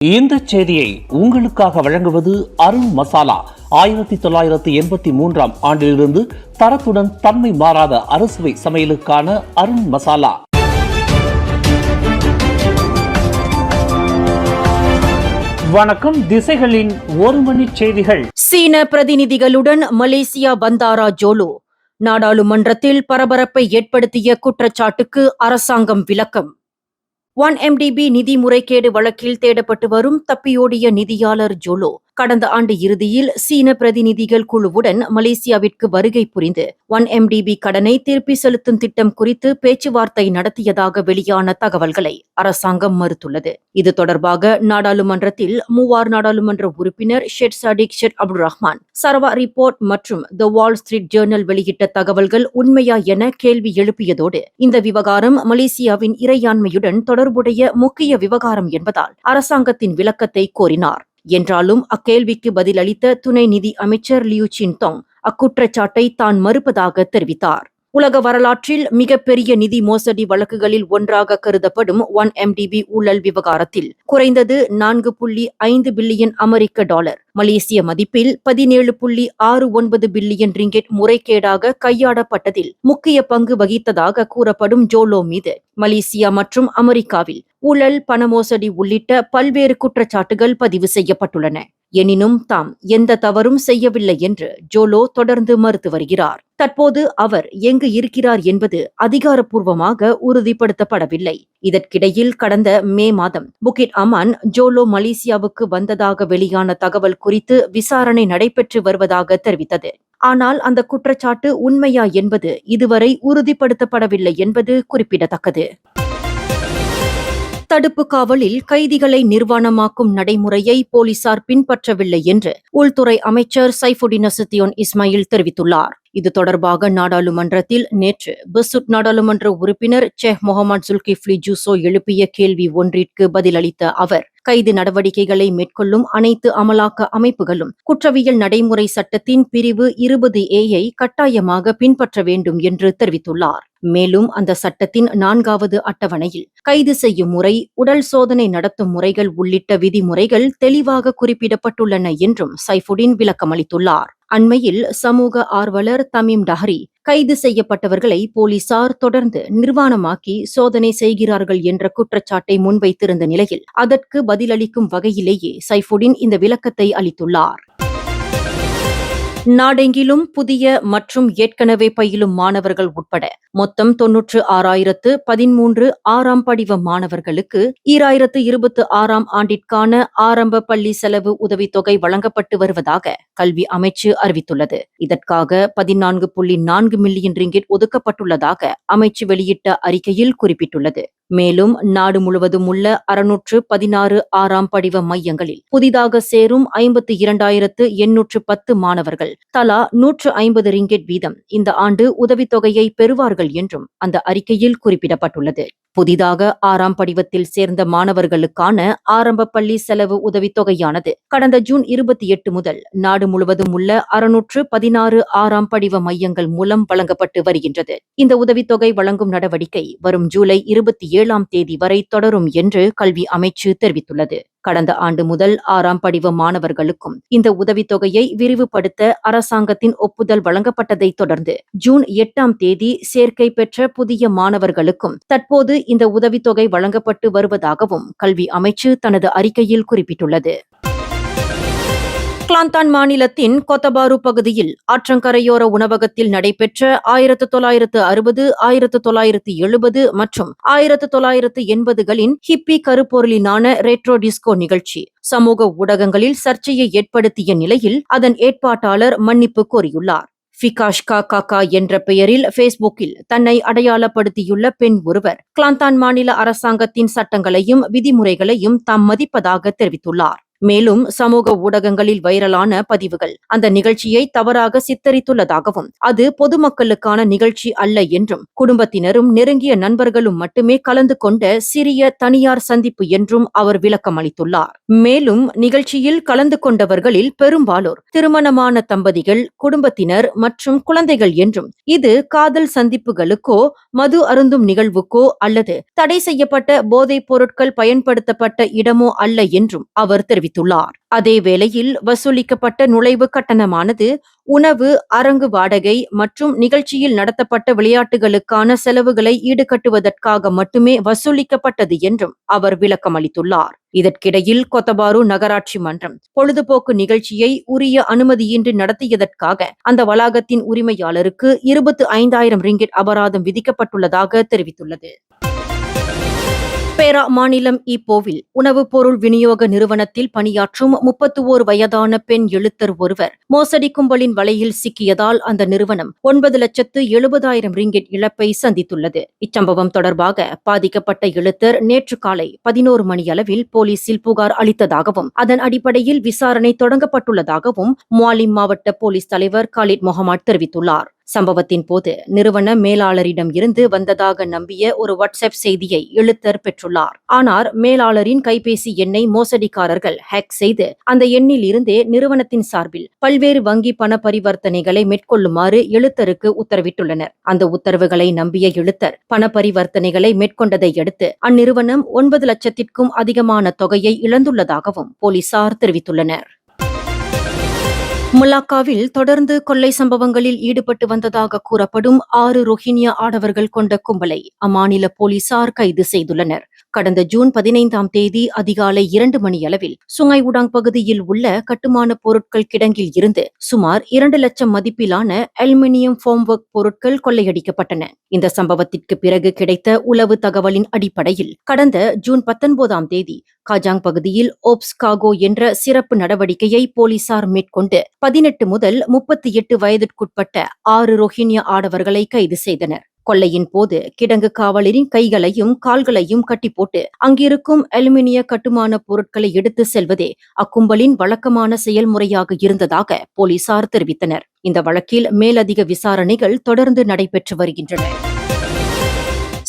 இந்த செய்தியை உங்களுக்காக வழங்குவது அருண் மசாலா. 1983 ஆண்டிலிருந்து தரத்துடன் தன்மை மாறாத அறுசுவை சமையலுக்கான அருண் மசாலா. வணக்கம். திசைகளின் ஒரு மணி செய்திகள். சீன பிரதிநிதிகளுடன் மலேசியா பந்தாரா ஜோலோ. நாடாளுமன்றத்தில் பரபரப்பை ஏற்படுத்திய குற்றச்சாட்டுக்கு அரசாங்கம் விளக்கம். 1MDB நிதி முறைகேடு வழக்கில் தேடப்பட்டு வரும் தப்பியோடிய நிதியாளர் ஜோலோ கடந்த ஆண்டு இறுதியில் சீன பிரதிநிதிகள் குழுவுடன் மலேசியாவிற்கு வருகை புரிந்து 1MDB கடனை திருப்பி செலுத்தும் திட்டம் குறித்து பேச்சுவார்த்தை நடத்தியதாக வெளியான தகவல்களை அரசாங்கம் மறுத்துள்ளது. இது தொடர்பாக நாடாளுமன்றத்தில் மூவார் நாடாளுமன்ற உறுப்பினர் shade Sadiq shade Abdul Rahman, Sarawak report மற்றும் த வால் ஸ்ட்ரீட் ஜேர்னல் வெளியிட்ட தகவல்கள் உண்மையா என கேள்வி எழுப்பியதோடு, இந்த விவகாரம் மலேசியாவின் இறையாண்மையுடன் தொடர்புடைய முக்கிய விவகாரம் என்பதால் அரசாங்கத்தின் விளக்கத்தை கோரினார். என்றாலும் அக்கேள்விக்கு பதிலளித்த துணை நிதி அமைச்சர் லியூ சின் தோங் அக்குற்றச்சாட்டை தான் மறுப்பதாக தெரிவித்தார். உலக வரலாற்றில் மிகப்பெரிய நிதி மோசடி வழக்குகளில் ஒன்றாக கருதப்படும் 1MDB ஊழல் விவகாரத்தில் குறைந்தது 4.5 பில்லியன் அமெரிக்க டாலர், மலேசிய மதிப்பில் 17.69 பில்லியன் ரிங்கெட் முறைகேடாக கையாடப்பட்டதில் முக்கிய பங்கு வகித்ததாக கூறப்படும் ஜோலோ மீது மலேசியா மற்றும் அமெரிக்காவில் ஊழல், பண மோசடி உள்ளிட்ட பல்வேறு குற்றச்சாட்டுகள் பதிவு செய்யப்பட்டுள்ளன. எனினும் தாம் எந்த தவறும் செய்யவில்லை என்று ஜோலோ தொடர்ந்து மறுத்து வருகிறார். தற்போது அவர் எங்கு இருக்கிறார் என்பது அதிகாரப்பூர்வமாக உறுதிப்படுத்தப்படவில்லை. இதற்கிடையில் கடந்த மே மாதம் புகிட் அமான் ஜோலோ மலேசியாவுக்கு வந்ததாக வெளியான தகவல் குறித்து விசாரணை நடைபெற்று வருவதாக தெரிவித்தது. ஆனால் அந்த குற்றச்சாட்டு உண்மையா என்பது இதுவரை உறுதிப்படுத்தப்படவில்லை என்பது குறிப்பிடத்தக்கது. தடுப்பு காவலில் கைதிகளை நிர்வாணமாக்கும் நடைமுறையை போலீசார் பின்பற்றவில்லை என்று உள்துறை அமைச்சர் சைஃபுடின் நசுத்தியோன் இஸ்மாயில் தெரிவித்துள்ளார். இது தொடர்பாக நாடாளுமன்றத்தில் நேற்று பெசுட் நாடாளுமன்ற உறுப்பினர் ஷேக் முகமது சுல்கிஃப்லி ஜூசோ எழுப்பிய கேள்வி ஒன்றிற்கு பதிலளித்த அவர், கைது நடவடிக்கைகளை மேற்கொள்ளும் அனைத்து அமலாக்க அமைப்புகளும் குற்றவியல் நடைமுறை சட்டத்தின் பிரிவு 20A கட்டாயமாக பின்பற்ற வேண்டும் என்று தெரிவித்துள்ளார். மேலும் அந்த சட்டத்தின் 4வது அட்டவணையில் கைது செய்யும் முறை, உடல் சோதனை நடத்தும் முறைகள் உள்ளிட்ட விதிமுறைகள் தெளிவாக குறிப்பிடப்பட்டுள்ளன என்றும் சைஃபுடின் விளக்கமளித்துள்ளார். அண்மையில் சமூக ஆர்வலர் தமீம் டஹரி கைது செய்யப்பட்டவர்களை போலீசார் தொடர்ந்து நிர்வாணமாக்கி சோதனை செய்கிறார்கள் என்ற குற்றச்சாட்டை முன்வைத்திருந்த நிலையில் அதற்கு பதிலளிக்கும் வகையிலேயே சைஃபுடின் இந்த விளக்கத்தை அளித்துள்ளார். நாடெங்கிலும் புதிய மற்றும் ஏற்கனவே பயிலும் மாணவர்கள் உட்பட மொத்தம் 96,013 6ஆம் படிவ மாணவர்களுக்கு 2026ஆம் ஆண்டிற்கான ஆரம்ப பள்ளி செலவு உதவித்தொகை வழங்கப்பட்டு வருவதாக கல்வி அமைச்சு அறிவித்துள்ளது. இதற்காக 14.4 மில்லியன் ரிங்கெட் ஒதுக்கப்பட்டுள்ளதாக அமைச்சு வெளியிட்ட அறிக்கையில் குறிப்பிட்டுள்ளது. மேலும் நாடு முழுவதும் உள்ள 616 6ஆம் படிவ மையங்களில் புதிதாக சேரும் 52,810 மாணவர்கள் தலா 150 ரிங்கெட் வீதம் இந்த ஆண்டு உதவித்தொகையை பெறுவார்கள் என்றும் அந்த அறிக்கையில் குறிப்பிடப்பட்டுள்ளது. புதிதாக 6ஆம் படிவத்தில் சேர்ந்த மாணவர்களுக்கான ஆரம்ப பள்ளி செலவு உதவித்தொகையானது கடந்த ஜூன் 28 முதல் நாடு முழுவதும் உள்ள 616 6ஆம் படிவ மையங்கள் மூலம் வழங்கப்பட்டு வருகின்றது. இந்த உதவித்தொகை வழங்கும் நடவடிக்கை வரும் ஜூலை 27ஆம் தேதி வரை தொடரும் என்று கல்வி அமைச்சு தெரிவித்துள்ளது. கடந்த ஆண்டு முதல் 6ஆம் படிவ மாணவர்களுக்கும் இந்த உதவித்தொகையை விரிவுபடுத்த அரசாங்கத்தின் ஒப்புதல் வழங்கப்பட்டதை தொடர்ந்து ஜூன் 8ஆம் தேதி சேர்க்கை பெற்ற புதிய மாணவர்களுக்கும் தற்போது இந்த உதவித்தொகை வழங்கப்பட்டு வருவதாகவும் கல்வி அமைச்சு தனது அறிக்கையில் குறிப்பிட்டுள்ளது. கிளாந்தான் மாநிலத்தின் கொத்தபாரு பகுதியில் ஆற்றங்கரையோர உணவகத்தில் நடைபெற்ற 1960, 1970 மற்றும் 1980களின் ஹிப்பி கருப்பொருளினான ரேட்ரோ டிஸ்கோ நிகழ்ச்சி சமூக ஊடகங்களில் சர்ச்சையை ஏற்படுத்திய நிலையில் அதன் ஏற்பாட்டாளர் மன்னிப்பு கோரியுள்ளார். ஃபிகாஷ்கா காக்கா என்ற பெயரில் பேஸ்புக்கில் தன்னை அடையாளப்படுத்தியுள்ள பெண் ஒருவர் கிளாந்தான் மாநில அரசாங்கத்தின் சட்டங்களையும் விதிமுறைகளையும் தாம் மதிப்பதாக தெரிவித்துள்ளார். மேலும் சமூக ஊடகங்களில் வைரலான பதிவுகள் அந்த நிகழ்ச்சியை தவறாக சித்தரித்துள்ளதாகவும் அது பொதுமக்களுக்கான நிகழ்ச்சி அல்ல என்றும் குடும்பத்தினரும் நெருங்கிய நண்பர்களும் மட்டுமே கலந்து கொண்ட சிறிய தனியார் சந்திப்பு என்றும் அவர் விளக்கம் அளித்துள்ளார். மேலும் நிகழ்ச்சியில் கலந்து கொண்டவர்களில் பெரும்பாலோர் திருமணமான தம்பதிகள், குடும்பத்தினர் மற்றும் குழந்தைகள் என்றும் இது காதல் சந்திப்புகளுக்கோ மது அருந்தும் நிகழ்வுக்கோ அல்லது தடை செய்யப்பட்ட போதைப் பொருட்கள் பயன்படுத்தப்பட்ட இடமோ அல்ல என்றும் அவர் தெரிவித்துள்ளார். அதே வேளையில் வசூலிக்கப்பட்ட நுழைவு கட்டணமானது உணவு, அரங்கு வாடகை மற்றும் நிகழ்ச்சியில் நடத்தப்பட்ட விளையாட்டுகளுக்கான செலவுகளை ஈடுகட்டுவதற்காக மட்டுமே வசூலிக்கப்பட்டது என்றும் அவர் விளக்கம் அளித்துள்ளார். இதற்கிடையில் கொத்தபாரு நகராட்சி மன்றம் பொழுதுபோக்கு நிகழ்ச்சியை உரிய அனுமதியின்றி நடத்தியதற்காக அந்த வளாகத்தின் உரிமையாளருக்கு 25,000 ரிங்கிட் அபராதம் விதிக்கப்பட்டுள்ளதாக தெரிவித்துள்ளது. பேரா மாநிலம் ஈப்போவில் உணவுப் பொருள் விநியோக நிறுவனத்தில் பணியாற்றும் 31 வயதான பெண் எழுத்தர் ஒருவர் மோசடி கும்பலின் வலையில் சிக்கியதால் அந்த நிறுவனம் 9,70,000 ரிங்கிட் இழப்பை சந்தித்துள்ளது. இச்சம்பவம் தொடர்பாக பாதிக்கப்பட்ட எழுத்தர் நேற்று காலை 11 மணியளவில் போலீசில் புகார் அளித்ததாகவும் அதன் அடிப்படையில் விசாரணை தொடங்கப்பட்டுள்ளதாகவும் முவாலிம் மாவட்ட போலீஸ் தலைவர் காலித் முகமது தெரிவித்துள்ளார். சம்பவத்தின் போது நிறுவன மேலாளரிடம் இருந்து வந்ததாக நம்பிய ஒரு வாட்ஸ்அப் செய்தியை எழுத்தர் பெற்றுள்ளார். ஆனால் மேலாளரின் கைபேசி எண்ணை மோசடிக்காரர்கள் ஹேக் செய்து அந்த எண்ணில் இருந்தே நிறுவனத்தின் சார்பில் பல்வேறு வங்கி பண பரிவர்த்தனைகளை மேற்கொள்ளுமாறு எழுத்தருக்கு உத்தரவிட்டுள்ளனர். அந்த உத்தரவுகளை நம்பிய எழுத்தர் பண பரிவர்த்தனைகளை மேற்கொண்டதை அடுத்து அந்நிறுவனம் 9 லட்சத்திற்கும் அதிகமான தொகையை இழந்துள்ளதாகவும் போலீசார் தெரிவித்துள்ளனர். மலாக்காவில் தொடர்ந்து கொள்ளை சம்பவங்களில் ஈடுபட்டு வந்ததாக கூறப்படும் 6 ரோஹிங்கியா ஆடவர்கள் கொண்ட கும்பலை அம்மாநில போலீசார் கைது செய்துள்ளனர். கடந்த ஜூன் 15ஆம் தேதி அதிகாலை 2 மணியளவில் சுங்காய் உடாங் பகுதியில் உள்ள கட்டுமான பொருட்கள் கிடங்கில் இருந்து சுமார் 2 லட்சம் மதிப்பிலான அலுமினியம் ஃபார்ம்வொர்க் பொருட்கள் கொள்ளையடிக்கப்பட்டன. இந்த சம்பவத்திற்கு பிறகு கிடைத்த உளவு தகவலின் அடிப்படையில் கடந்த ஜூன் 19ஆம் தேதி காஜாங் பகுதியில் ஓப்ஸ் காகோ என்ற சிறப்பு நடவடிக்கையை போலீசார் மேற்கொண்டு 18 முதல் 38 வயதிற்குட்பட்ட 6 ரோஹிங்கியா ஆடவர்களை கைது செய்தனர். கொள்ளையின் போது கிடங்கு காவலரின் கைகளையும் கால்களையும் கட்டி போட்டு அங்கிருக்கும் அலுமினிய கட்டுமான பொருட்களை எடுத்து செல்வதே அக்கும்பலின் வழக்கமான செயல்முறையாக இருந்ததாக போலீசார் தெரிவித்தனர். இந்த வழக்கில் மேலதிக விசாரணைகள் தொடர்ந்து நடைபெற்று வருகின்றன.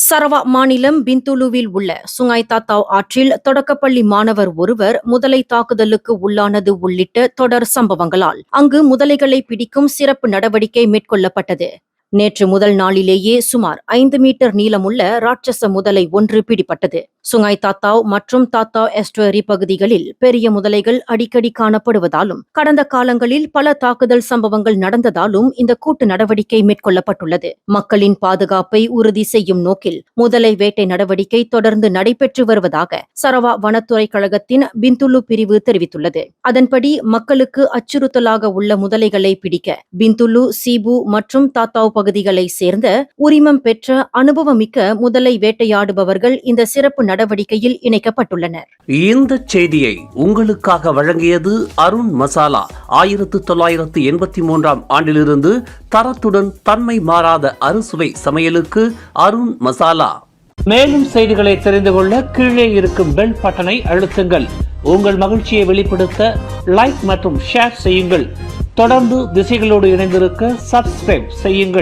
சரவா மாநிலம் பிந்துலுவில் உள்ள சுங்காய் தாத்தாவ் ஆற்றில் தொடக்கப்பள்ளி மாணவர் ஒருவர் முதலை தாக்குதலுக்கு உள்ளானது உள்ளிட்ட தொடர் சம்பவங்களால் அங்கு முதலைகளை பிடிக்கும் சிறப்பு நடவடிக்கை மேற்கொள்ளப்பட்டது. நேற்று முதல் நாளிலேயே சுமார் 5 மீட்டர் நீளமுள்ள ராட்சச முதலை ஒன்று பிடிபட்டது. சுங்காய் தாத்தாவ் மற்றும் தாத்தாவ் எஸ்டுவரி பகுதிகளில் பெரிய முதலைகள் அடிக்கடி காணப்படுவதாலும் கடந்த காலங்களில் பல தாக்குதல் சம்பவங்கள் நடந்ததாலும் இந்த கூட்டு நடவடிக்கை மேற்கொள்ளப்பட்டுள்ளது. மக்களின் பாதுகாப்பை உறுதி செய்யும் நோக்கில் முதலை வேட்டை நடவடிக்கை தொடர்ந்து நடைபெற்று வருவதாக சரவா வனத்துறை கழகத்தின் பிந்துலு பிரிவு தெரிவித்துள்ளது. அதன்படி மக்களுக்கு அச்சுறுத்தலாக உள்ள முதலைகளை பிடிக்க பிந்துலு, சீபு மற்றும் தாத்தாவ் பகுதிகளை சேர்ந்த உரிமம் பெற்ற அனுபவமிக்க முதலை வேட்டையாடுபவர்கள் இந்த சிறப்பு நடவடிக்கையில் இணைக்கப்பட்டுள்ளனர். இந்த செய்தியை உங்களுக்காக வழங்கியது அருண் மசாலா. 1983ஆம் ஆண்டிலிருந்து தரத்துடன் தன்மை மாறாத அறுசுவை சமையலுக்கு அருண் மசாலா. மேலும் செய்திகளை தெரிந்து கொள்ள கீழே இருக்கும் பெல் பட்டனை அழுத்துங்கள். உங்கள் மகிழ்ச்சியை வெளிப்படுத்த லைக் மற்றும் ஷேர் செய்யுங்கள். தொடர்ந்து திசைகளோடு இணைந்திருக்க சப்ஸ்கிரைப் செய்யுங்கள்.